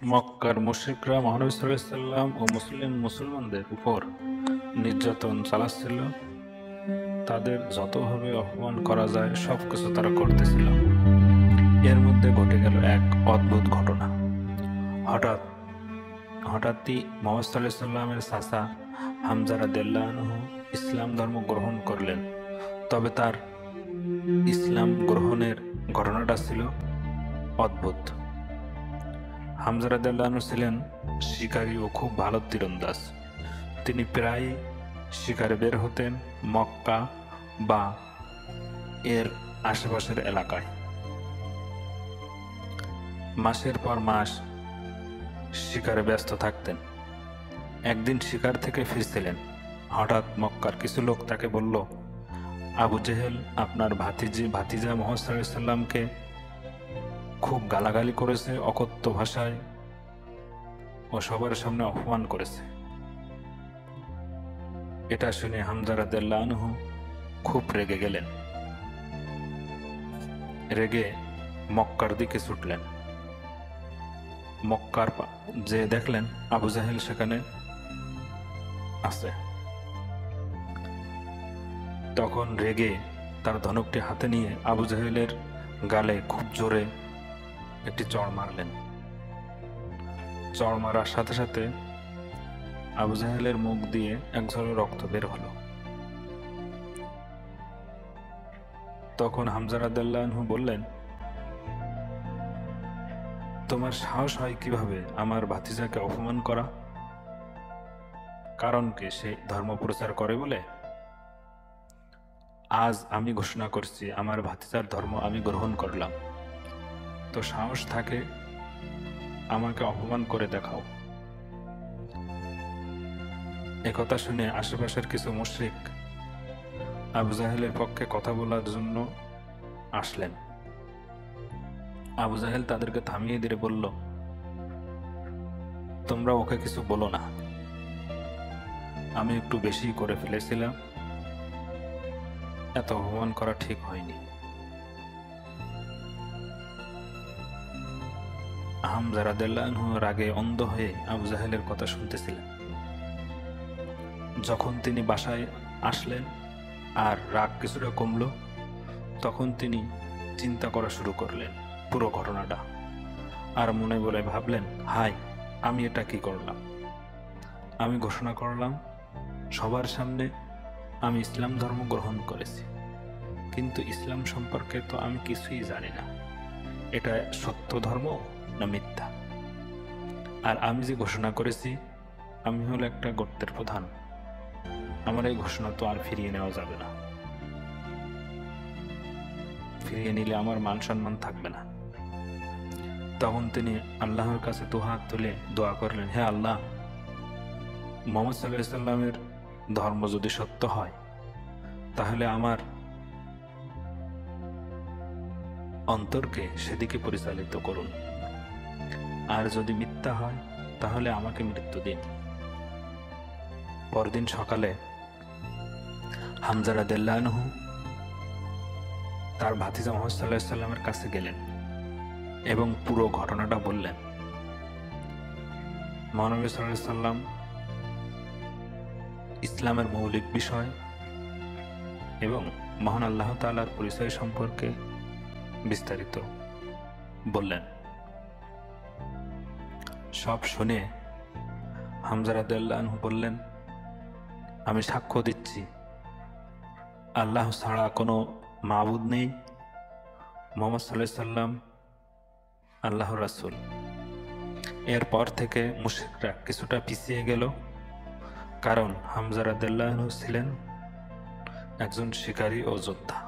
মক্কার মুশরিকরা মহানবী সাল্লাল্লাহু আলাইহি সাল্লাম ও মুসলমানদের উপর নির্যাতন চালাচ্ছিল। তাদের যতভাবে অপমান করা যায় সবকিছু তারা করতেছিল। এর মধ্যে ঘটে গেল এক অদ্ভুত ঘটনা। হঠাৎই মুহাম্মদ সাল্লাল্লাহু আলাইহি সাল্লামের চাচা হামজা রাদিয়াল্লাহু আনহু ইসলাম ধর্ম গ্রহণ করলেন। তবে তার ইসলাম গ্রহণের ঘটনাটা ছিল অদ্ভুত। হামজা রাদিয়াল্লাহু আনহু ছিলেন শিকারী ও খুব ভালো তীরন্দাজ। তিনি প্রায় শিকারে বের হতেন মক্কা বা এর আশেপাশের এলাকায়। মাসের পর মাস শিকারে ব্যস্ত থাকতেন। একদিন শিকার থেকে ফিরছিলেন। হঠাৎ মক্কার কিছু লোক তাকে বলল, আবু জেহেল আপনার ভাতিজা মুহাম্মদ সাল্লাল্লাহু আলাইহি সাল্লামকে খুব গালাগালি করেছে, অকথ্য ভাষায় ও সবার সামনে অপমান করেছে। এটা শুনে হামজা রাদিয়াল্লাহু আনহু খুব রেগে গেলেন। রেগে মক্কার দিকে ছুটলেন। মক্কার যে দেখলেন আবু জাহেল সেখানে আছে। তখন রেগে তার ধনুকটি হাতে নিয়ে আবু জাহেলের গালে খুব জোরে একটি চড় মারলেন। চড় মারার সাথে সাথে আবু জাহেলের মুখ দিয়ে এক ঝলক রক্ত বের হলো। তখন হামজা রাদিয়াল্লাহু আনহু বললেন, তোমার সাহস হয় কিভাবে আমার ভাতিজাকে অপমান করা? কারণ কি সে ধর্ম প্রচার করে বলে? আজ আমি ঘোষণা করছি আমার ভাতিজার ধর্ম আমি গ্রহণ করলাম। তো সাহস থাকে আমাকে অপমান করে দেখাও। একথা শুনে আশেপাশের কিছু মুশরিক আবু জাহেলের পক্ষে কথা বলার জন্য আসলেন। আবু জাহেল তাদেরকে থামিয়ে দিয়ে বলল, তোমরা ওকে কিছু বলো না, আমি একটু বেশি করে ফেলেছিলাম, এত অপমান করা ঠিক হয়নি। হামজা রাদিয়াল্লাহু আনহু রাগে অন্ধ হয়ে আবু জাহেলের কথা শুনতেছিলেন। যখন তিনি বাসায় আসলেন আর রাগ কিছুটা কমল, তখন তিনি চিন্তা করা শুরু করলেন পুরো ঘটনাটা। আর মনে বলে ভাবলেন, হায়, আমি এটা কি করলাম? আমি ঘোষণা করলাম সবার সামনে আমি ইসলাম ধর্ম গ্রহণ করেছি, কিন্তু ইসলাম সম্পর্কে তো আমি কিছুই জানি না। এটা সত্য ধর্ম না মিথ্যা? আর আমি যে ঘোষণা করেছি আমি হলো একটা গোত্রের প্রধান, আমার এই ঘোষণা তো আর ফিরিয়ে নেওয়া যাবে না। ফিরিয়ে নিলে আমার মান সম্মান থাকবে না। তখন তিনি আল্লাহর কাছে দুহাত তুলে দোয়া করলেন, হে আল্লাহ, মুহাম্মদ সাল্লাল্লাহু আলাইহি সাল্লামের ধর্ম যদি সত্য হয় তাহলে আমার অন্তরকে সেদিকে পরিচালিত করুন, আর যদি মিথ্যা হয় তাহলে আমাকে মৃত্যু দিন। পরদিন সকালে হামজা রাদিয়াল্লাহু আনহু তার ভাতিজা মুহাম্মদ সাল্লাল্লাহু আলাইহি সাল্লামের কাছে গেলেন এবং পুরো ঘটনাটা বললেন। মহানবী সাল্লাল্লাহু আলাইহি সাল্লাম ইসলামের মৌলিক বিষয় এবং মহান আল্লাহ তাআলার পরিচয় সম্পর্কে বিস্তারিত বললেন। সব শুনে হামজা রাদিয়াল্লাহু আনহু বললেন, আমি সাক্ষ্য দিচ্ছি আল্লাহ ছাড়া কোনো মাবুদ নেই, মুহাম্মদ সাল্লাল্লাহু আলাইহি সাল্লাম আল্লাহর রাসূল। এরপর থেকে মুশরিকরা কিছুটা পিছিয়ে গেল, কারণ হামজা রাদিয়াল্লাহু আনহু ছিলেন একজন শিকারী ও যোদ্ধা।